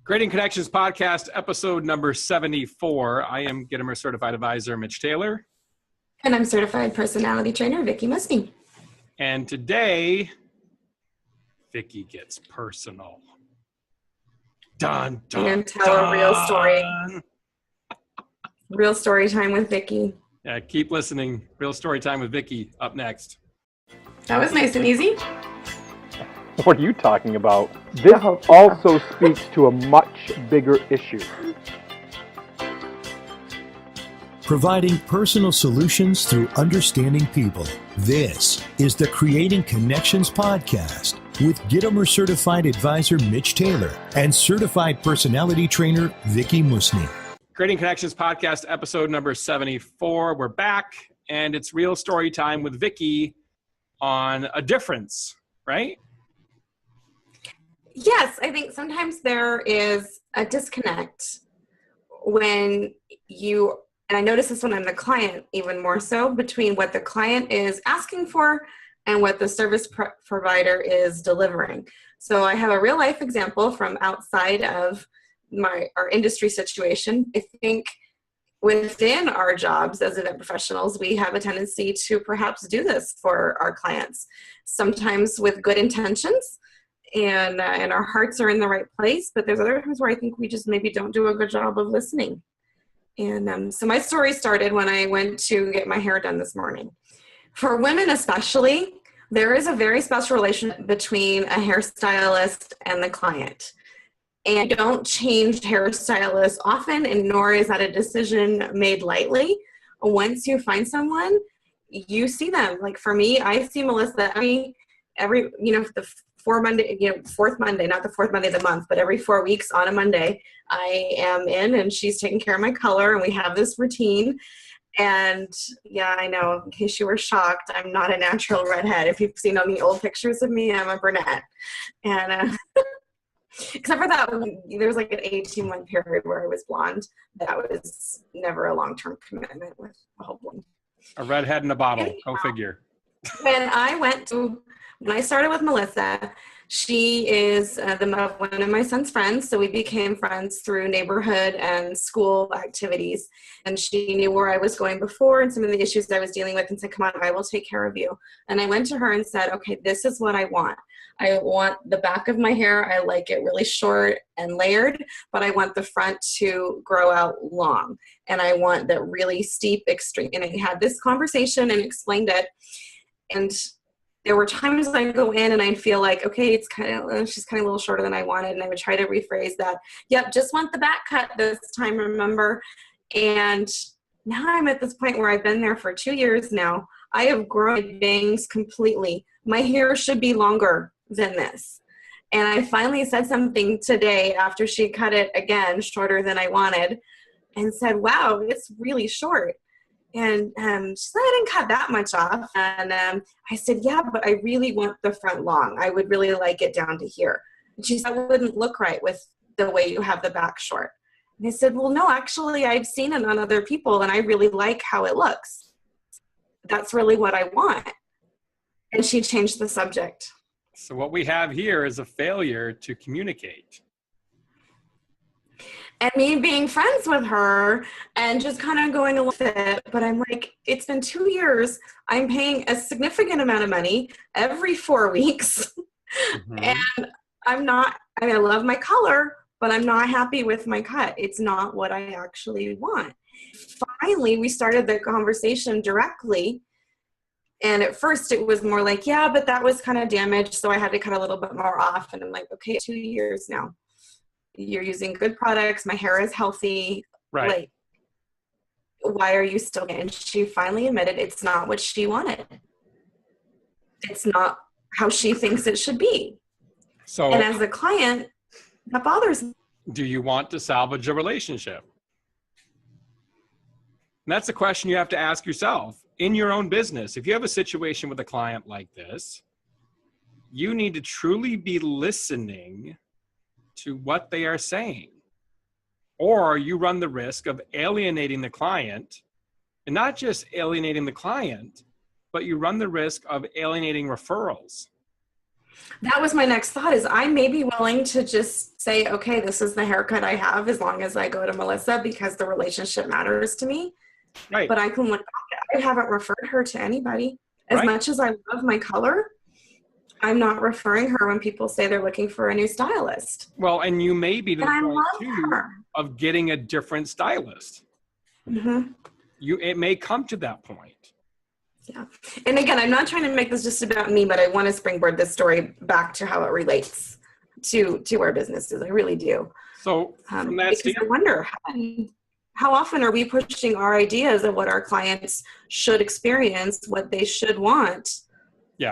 Creating Connections Podcast, episode number 74. I am Gitomer Certified Advisor, Mitch Taylor. And I'm Certified Personality Trainer, Vickie Musni. And today, Vickie gets personal. Dun, dun, I'm going to tell a real story. Real story time with Vickie. Yeah, keep listening. Real story time with Vickie up next. That was nice and easy. What are you talking about? This also speaks to a much bigger issue. Providing personal solutions through understanding people. This is the Creating Connections Podcast with Gitomer Certified Advisor Mitch Taylor and Certified Personality Trainer Vickie Musni. Creating Connections Podcast, episode number 74. We're back, and it's real story time with Vickie on a difference, right? Yes, I think sometimes there is a disconnect when you, and I notice this when I'm the client even more so, between what the client is asking for and what the service provider is delivering. So I have a real life example from outside of our industry situation. I think within our jobs as event professionals, we have a tendency to perhaps do this for our clients, sometimes with good intentions. And our hearts are in the right place, but there's other times where I think we just maybe don't do a good job of listening. And so my story started when I went to get my hair done this morning. For women especially, there is a very special relationship between a hairstylist and the client. And you don't change hairstylists often, and nor is that a decision made lightly. Once you find someone, you see them. Like for me, I see Melissa every the fourth Monday, not the fourth Monday of the month, but every 4 weeks on a Monday, I am in and she's taking care of my color, and we have this routine. And yeah, I know, in case you were shocked, I'm not a natural redhead. If you've seen on the old pictures of me, I'm a brunette. And except for that, there was like an 18-month period where I was blonde. That was never a long-term commitment with a whole blonde. A redhead in a bottle, go figure. When I started with Melissa, she is one of my son's friends, so we became friends through neighborhood and school activities, and she knew where I was going before and some of the issues I was dealing with and said, come on, I will take care of you. And I went to her and said, okay, this is what I want. I want the back of my hair, I like it really short and layered, but I want the front to grow out long, and I want that really steep extreme. And I had this conversation and explained it, and there were times I'd go in and I'd feel like, okay, she's kind of a little shorter than I wanted. And I would try to rephrase that. Yep, just want the back cut this time, remember? And now I'm at this point where I've been there for 2 years now. I have grown my bangs completely. My hair should be longer than this. And I finally said something today after she cut it again, shorter than I wanted, and said, wow, it's really short. And she said, I didn't cut that much off. And I said, yeah, but I really want the front long. I would really like it down to here. And she said, that wouldn't look right with the way you have the back short. And I said, well, no, actually, I've seen it on other people, and I really like how it looks. That's really what I want. And she changed the subject. So what we have here is a failure to communicate. And me being friends with her and just kind of going along with it. But I'm like, it's been 2 years. I'm paying a significant amount of money every 4 weeks. Mm-hmm. And I love my color, but I'm not happy with my cut. It's not what I actually want. Finally, we started the conversation directly. And at first it was more like, yeah, but that was kind of damaged, so I had to cut a little bit more off. And I'm like, okay, 2 years now. You're using good products. My hair is healthy. Right. Like, why are you still? And she finally admitted it's not what she wanted. It's not how she thinks it should be. So, and as a client, that bothers me. Do you want to salvage a relationship? And that's a question you have to ask yourself in your own business. If you have a situation with a client like this, you need to truly be listening to what they are saying, or you run the risk of alienating the client, and not just alienating the client, but you run the risk of alienating referrals. That was my next thought is I may be willing to just say, okay, this is the haircut I have as long as I go to Melissa because the relationship matters to me. Right. But I can look back. I haven't referred her to anybody. As Right. much as I love my color, I'm not referring her when people say they're looking for a new stylist. Well, and you may be to the And I point love too her. of getting a different stylist. Mm-hmm. It may come to that point. Yeah. And again, I'm not trying to make this just about me, but I want to springboard this story back to how it relates to our businesses. I really do. So from that because standpoint, I wonder how often are we pushing our ideas of what our clients should experience, what they should want,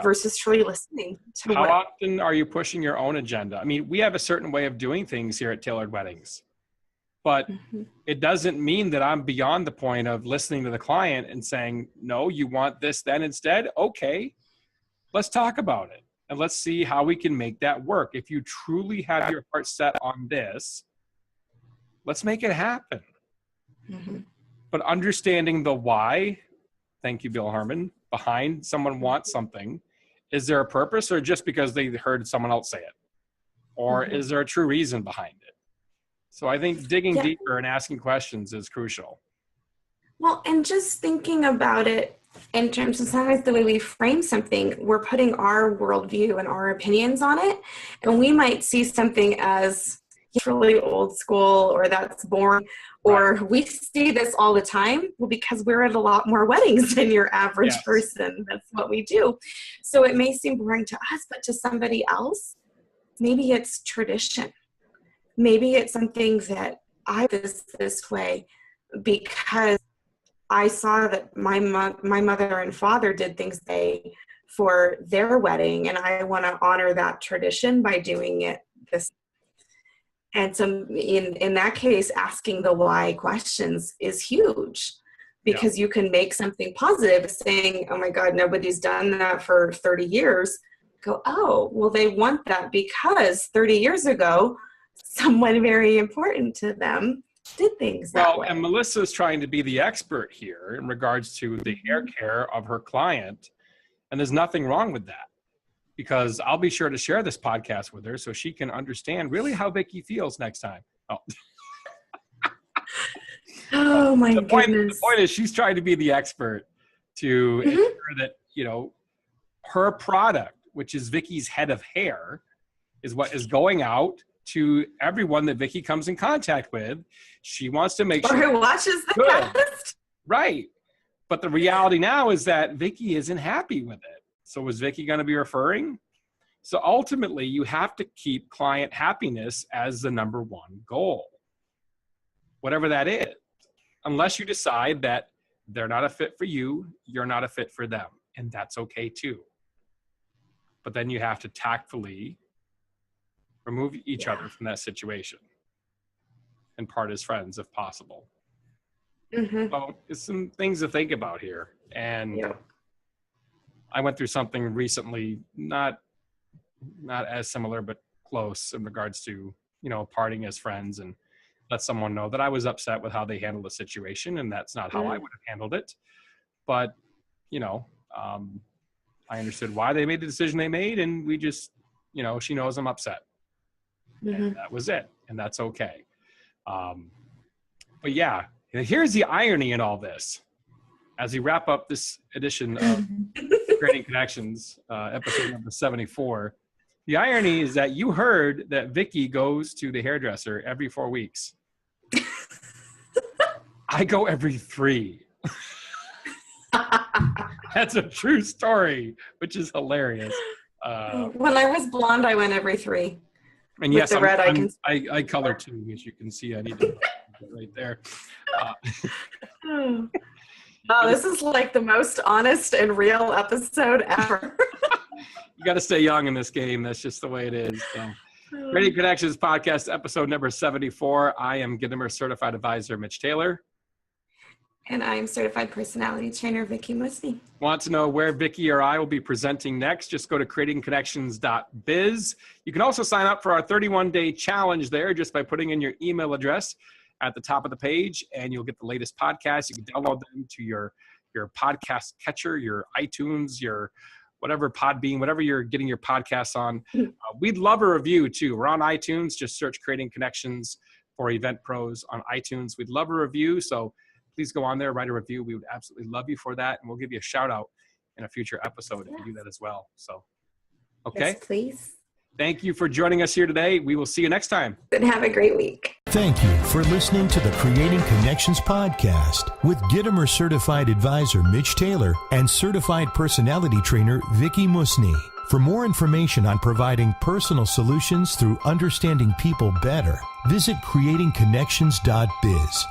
versus truly listening to how often are you pushing your own agenda? I mean, we have a certain way of doing things here at Tailored Weddings, but it doesn't mean that I'm beyond the point of listening to the client and saying, no, you want this then instead? Okay, let's talk about it. And let's see how we can make that work. If you truly have your heart set on this, let's make it happen. Mm-hmm. But understanding the why, thank you, Bill Harmon, behind someone wants something, is there a purpose or just because they heard someone else say it? Or is there a true reason behind it? So I think digging deeper and asking questions is crucial. Well, and just thinking about it in terms of sometimes the way we frame something, we're putting our worldview and our opinions on it. And we might see something as really old school or that's boring, or we see this all the time. Well, because we're at a lot more weddings than your average person. That's what we do. So it may seem boring to us, but to somebody else, maybe it's tradition. Maybe it's something that I did this way because I saw that my mother and father did things for their wedding, and I want to honor that tradition by doing it this. And so in that case, asking the why questions is huge because you can make something positive saying, oh my God, nobody's done that for 30 years. Go, oh, well, they want that because 30 years ago, someone very important to them did things that way. And Melissa's trying to be the expert here in regards to the hair care of her client. And there's nothing wrong with that because I'll be sure to share this podcast with her so she can understand really how Vickie feels next time. Oh my goodness. The point is she's trying to be the expert to ensure that, her product, which is Vickie's head of hair, is what is going out to everyone that Vickie comes in contact with. She wants to make sure. Or who watches the cast. Right. But the reality now is that Vickie isn't happy with it. So is Vickie going to be referring? So ultimately, you have to keep client happiness as the number one goal, whatever that is, unless you decide that they're not a fit for you, you're not a fit for them. And that's okay too. But then you have to tactfully remove each other from that situation and part as friends if possible. So it's some things to think about here. And I went through something recently, not as similar, but close in regards to, parting as friends, and let someone know that I was upset with how they handled the situation. And that's not how I would have handled it. But, I understood why they made the decision they made. And we just, she knows I'm upset. And that was it. And that's okay. But yeah, here's the irony in all this. As we wrap up this edition of Creating Connections, episode number 74, the irony is that you heard that Vickie goes to the hairdresser every 4 weeks. I go every 3. That's a true story, which is hilarious. When I was blonde, I went every 3. And yes, I color too, as you can see. I need to right there. Oh, this is like the most honest and real episode ever. You got to stay young in this game. That's just the way it is. So. Creating Connections podcast, episode number 74. I am Gitomer certified advisor Mitch Taylor. And I'm certified personality trainer Vickie Musni. Want to know where Vickie or I will be presenting next? Just go to creatingconnections.biz. You can also sign up for our 31-day challenge there just by putting in your email address at the top of the page, and you'll get the latest podcasts. You can download them to your podcast catcher, your iTunes, your whatever Podbean, whatever you're getting your podcasts on. We'd love a review too. We're on iTunes. Just search Creating Connections for Event Pros on iTunes. We'd love a review. So please go on there, write a review. We would absolutely love you for that. And we'll give you a shout out in a future episode if you do that as well. So, okay. Yes, please. Thank you for joining us here today. We will see you next time. And have a great week. Thank you for listening to the Creating Connections podcast with Gitomer Certified Advisor Mitch Taylor and Certified Personality Trainer Vickie Musni. For more information on providing personal solutions through understanding people better, visit creatingconnections.biz.